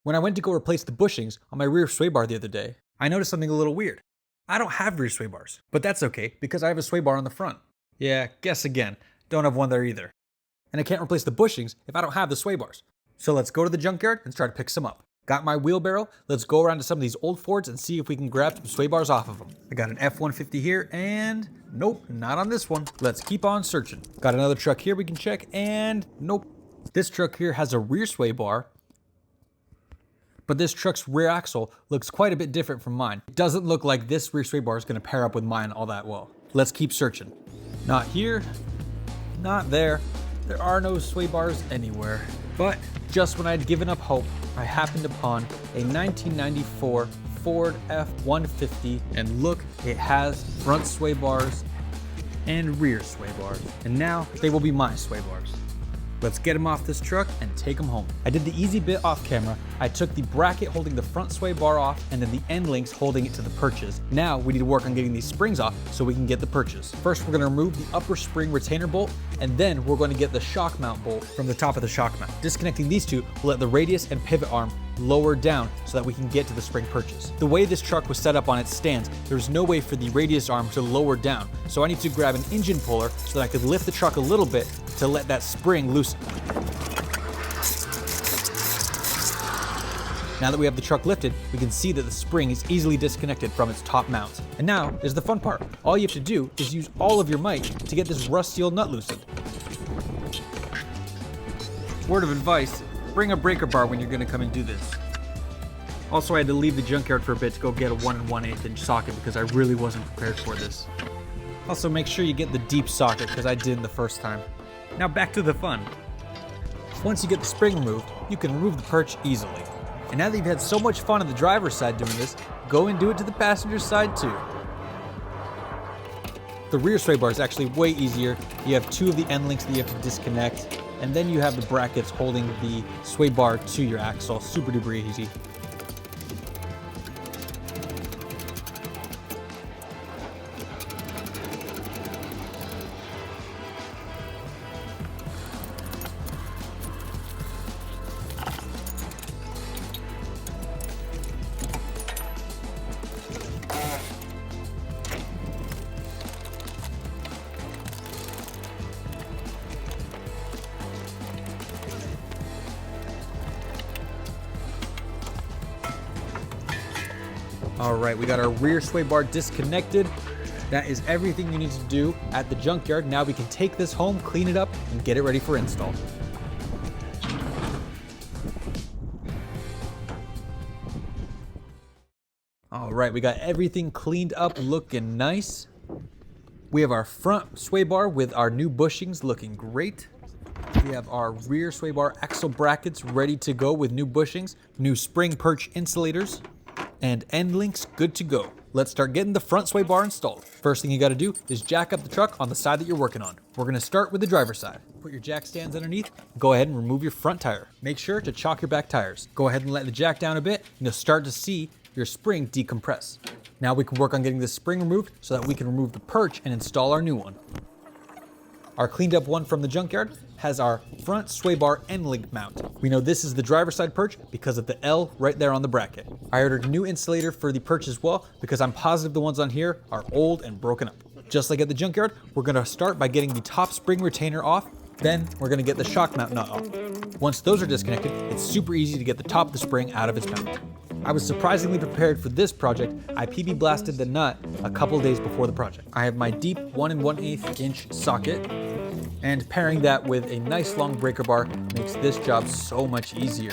When I went to go replace the bushings on my rear sway bar the other day, I noticed something a little weird. I don't have rear sway bars, but that's okay because I have a sway bar on the front. Yeah, guess again, don't have one there either. And I can't replace the bushings if I don't have the sway bars. So let's go to the junkyard and try to pick some up. Got my wheelbarrow, let's go around to some of these old Fords and see if we can grab some sway bars off of them. I got an F-150 here and nope, not on this one. Let's keep on searching. Got another truck here we can check and nope. This truck here has a rear sway bar, but this truck's rear axle looks quite a bit different from mine. It doesn't look like this rear sway bar is gonna pair up with mine all that well. Let's keep searching. Not here, not there. There are no sway bars anywhere. But just when I'd given up hope, I happened upon a 1994 Ford F-150, and look, it has front sway bars and rear sway bars. And now they will be my sway bars. Let's get them off this truck and take them home. I did the easy bit off camera. I took the bracket holding the front sway bar off and then the end links holding it to the perches. Now we need to work on getting these springs off so we can get the perches. First, we're gonna remove the upper spring retainer bolt, and then we're going to get the shock mount bolt from the top of the shock mount. Disconnecting these two will let the radius and pivot arm lower down so that we can get to the spring perches. The way this truck was set up on its stands, there's no way for the radius arm to lower down. So I need to grab an engine puller so that I could lift the truck a little bit to let that spring loosen. Now that we have the truck lifted, we can see that the spring is easily disconnected from its top mount. And now is the fun part. All you have to do is use all of your might to get this rusty old nut loosened. Word of advice, bring a breaker bar when you're gonna come and do this. Also, I had to leave the junkyard for a bit to go get a 1 1/8 inch socket because I really wasn't prepared for this. Also, make sure you get the deep socket because I didn't the first time. Now back to the fun. Once you get the spring removed, you can remove the perch easily. And now that you've had so much fun on the driver's side doing this, go and do it to the passenger side too. The rear sway bar is actually way easier. You have two of the end links that you have to disconnect, and then you have the brackets holding the sway bar to your axle. Super duper easy. All right, we got our rear sway bar disconnected. That is everything you need to do at the junkyard. Now we can take this home, clean it up, and get it ready for install. All right, we got everything cleaned up, looking nice. We have our front sway bar with our new bushings looking great. We have our rear sway bar axle brackets ready to go with new bushings, new spring perch insulators, and end links good to go. Let's start getting the front sway bar installed. First thing you gotta do is jack up the truck on the side that you're working on. We're gonna start with the driver's side. Put your jack stands underneath, go ahead and remove your front tire. Make sure to chock your back tires. Go ahead and let the jack down a bit, and you'll start to see your spring decompress. Now we can work on getting this spring removed so that we can remove the perch and install our new one. Our cleaned up one from the junkyard has our front sway bar end link mount. We know this is the driver's side perch because of the L right there on the bracket. I ordered a new insulator for the perch as well because I'm positive the ones on here are old and broken up. Just like at the junkyard, we're gonna start by getting the top spring retainer off, then we're gonna get the shock mount nut off. Once those are disconnected, it's super easy to get the top of the spring out of its mount. I was surprisingly prepared for this project. I PB blasted the nut a couple days before the project. I have my deep 1 1/8 inch socket, and pairing that with a nice long breaker bar makes this job so much easier.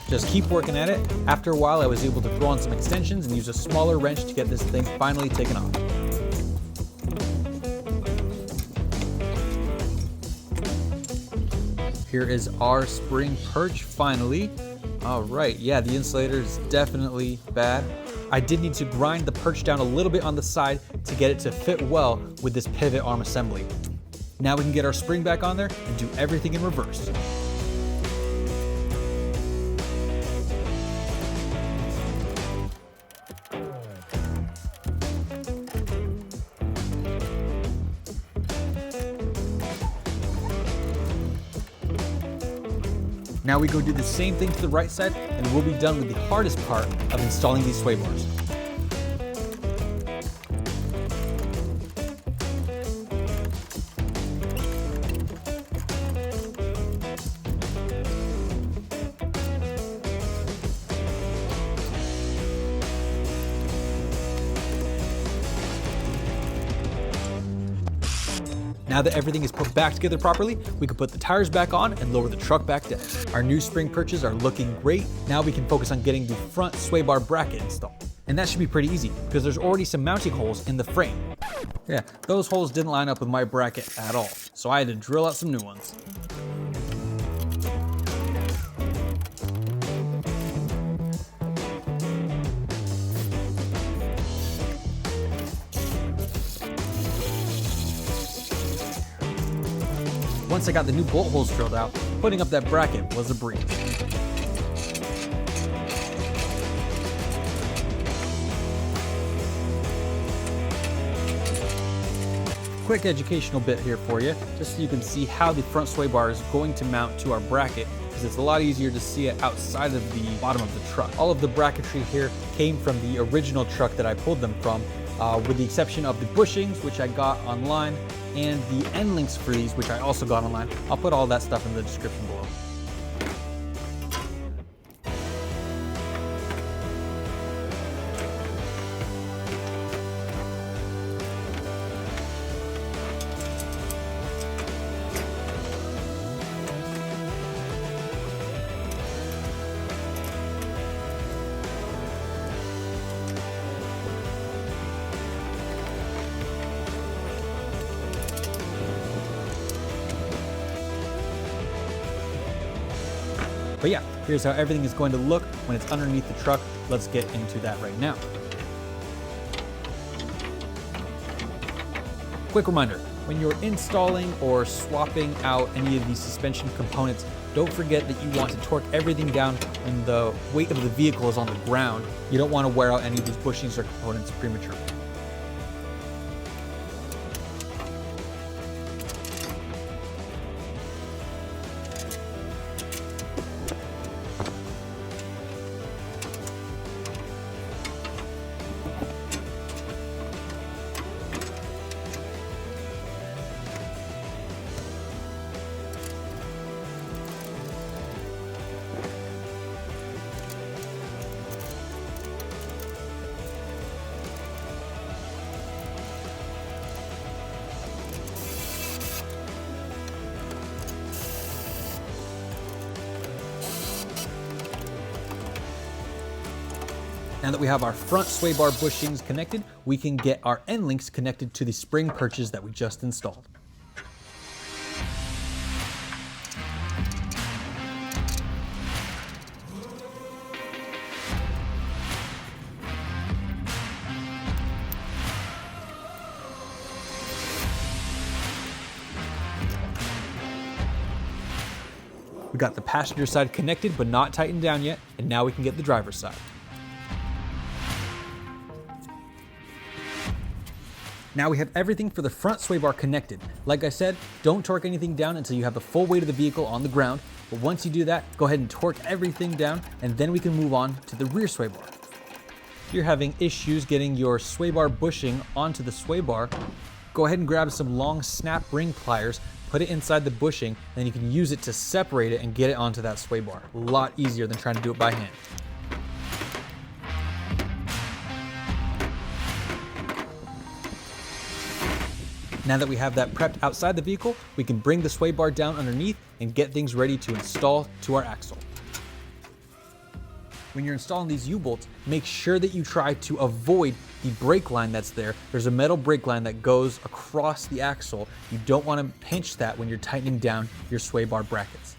Just keep working at it. After a while, I was able to throw on some extensions and use a smaller wrench to get this thing finally taken off. Here is our spring perch finally. All right, yeah, the insulator is definitely bad. I did need to grind the perch down a little bit on the side to get it to fit well with this pivot arm assembly. Now we can get our spring back on there and do everything in reverse. Now we go do the same thing to the right side, and we'll be done with the hardest part of installing these sway bars. Now that everything is put back together properly, we can put the tires back on and lower the truck back down. Our new spring perches are looking great. Now we can focus on getting the front sway bar bracket installed. And that should be pretty easy because there's already some mounting holes in the frame. Yeah, those holes didn't line up with my bracket at all, so I had to drill out some new ones. Once I got the new bolt holes drilled out, putting up that bracket was a breeze. Quick educational bit here for you, just so you can see how the front sway bar is going to mount to our bracket, because it's a lot easier to see it outside of the bottom of the truck. All of the bracketry here came from the original truck that I pulled them from, with the exception of the bushings, which I got online, and the end links for these, which I also got online. I'll put all that stuff in the description below. But yeah, here's how everything is going to look when it's underneath the truck. Let's get into that right now. Quick reminder, when you're installing or swapping out any of these suspension components, don't forget that you want to torque everything down when the weight of the vehicle is on the ground. You don't want to wear out any of these bushings or components prematurely. Now that we have our front sway bar bushings connected, we can get our end links connected to the spring perches that we just installed. We got the passenger side connected but not tightened down yet, and now we can get the driver's side. Now we have everything for the front sway bar connected. Like I said, don't torque anything down until you have the full weight of the vehicle on the ground. But once you do that, go ahead and torque everything down, and then we can move on to the rear sway bar. If you're having issues getting your sway bar bushing onto the sway bar, go ahead and grab some long snap ring pliers, put it inside the bushing, and then you can use it to separate it and get it onto that sway bar. A lot easier than trying to do it by hand. Now that we have that prepped outside the vehicle, we can bring the sway bar down underneath and get things ready to install to our axle. When you're installing these U-bolts, make sure that you try to avoid the brake line that's there. There's a metal brake line that goes across the axle. You don't want to pinch that when you're tightening down your sway bar brackets.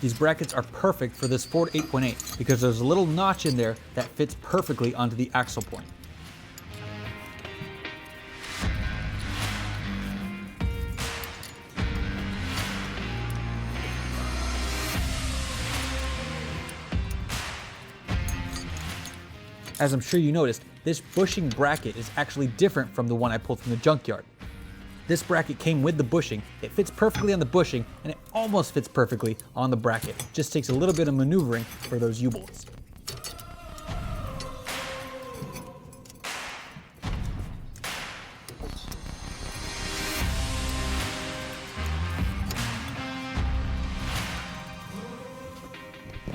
These brackets are perfect for this Ford 8.8 because there's a little notch in there that fits perfectly onto the axle point. As I'm sure you noticed, this bushing bracket is actually different from the one I pulled from the junkyard. This bracket came with the bushing, it fits perfectly on the bushing, and it almost fits perfectly on the bracket. Just takes a little bit of maneuvering for those U-bolts.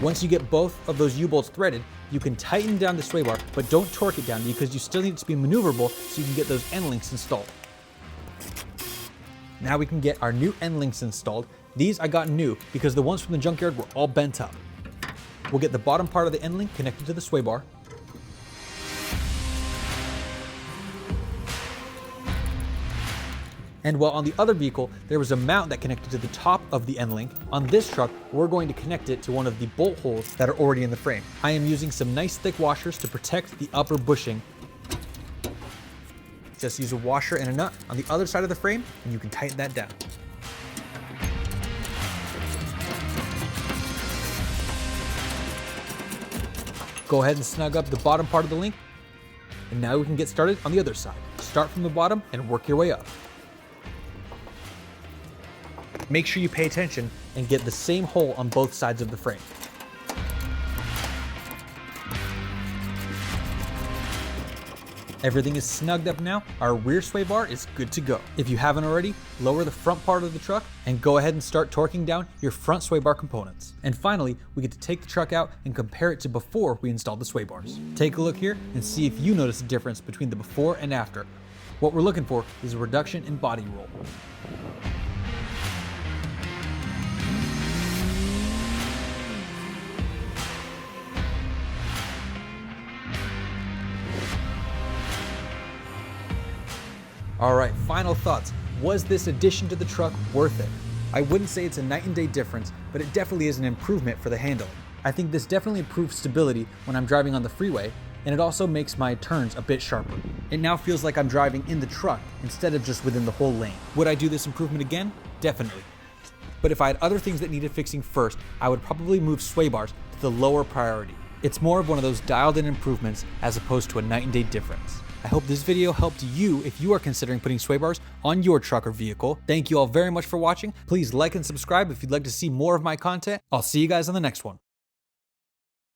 Once you get both of those U-bolts threaded, you can tighten down the sway bar, but don't torque it down because you still need it to be maneuverable so you can get those end links installed. Now we can get our new end links installed. These I got new because the ones from the junkyard were all bent up. We'll get the bottom part of the end link connected to the sway bar. And while on the other vehicle, there was a mount that connected to the top of the end link, on this truck, we're going to connect it to one of the bolt holes that are already in the frame. I am using some nice thick washers to protect the upper bushing. Just use a washer and a nut on the other side of the frame, and you can tighten that down. Go ahead and snug up the bottom part of the link, and now we can get started on the other side. Start from the bottom and work your way up. Make sure you pay attention and get the same hole on both sides of the frame. Everything is snugged up now. Our rear sway bar is good to go. If you haven't already, lower the front part of the truck and go ahead and start torquing down your front sway bar components. And finally, we get to take the truck out and compare it to before we installed the sway bars. Take a look here and see if you notice a difference between the before and after. What we're looking for is a reduction in body roll. All right, final thoughts. Was this addition to the truck worth it? I wouldn't say it's a night and day difference, but it definitely is an improvement for the handling. I think this definitely improves stability when I'm driving on the freeway, and it also makes my turns a bit sharper. It now feels like I'm driving in the truck instead of just within the whole lane. Would I do this improvement again? Definitely. But if I had other things that needed fixing first, I would probably move sway bars to the lower priority. It's more of one of those dialed in improvements as opposed to a night and day difference. I hope this video helped you if you are considering putting sway bars on your truck or vehicle. Thank you all very much for watching. Please like and subscribe if you'd like to see more of my content. I'll see you guys on the next one.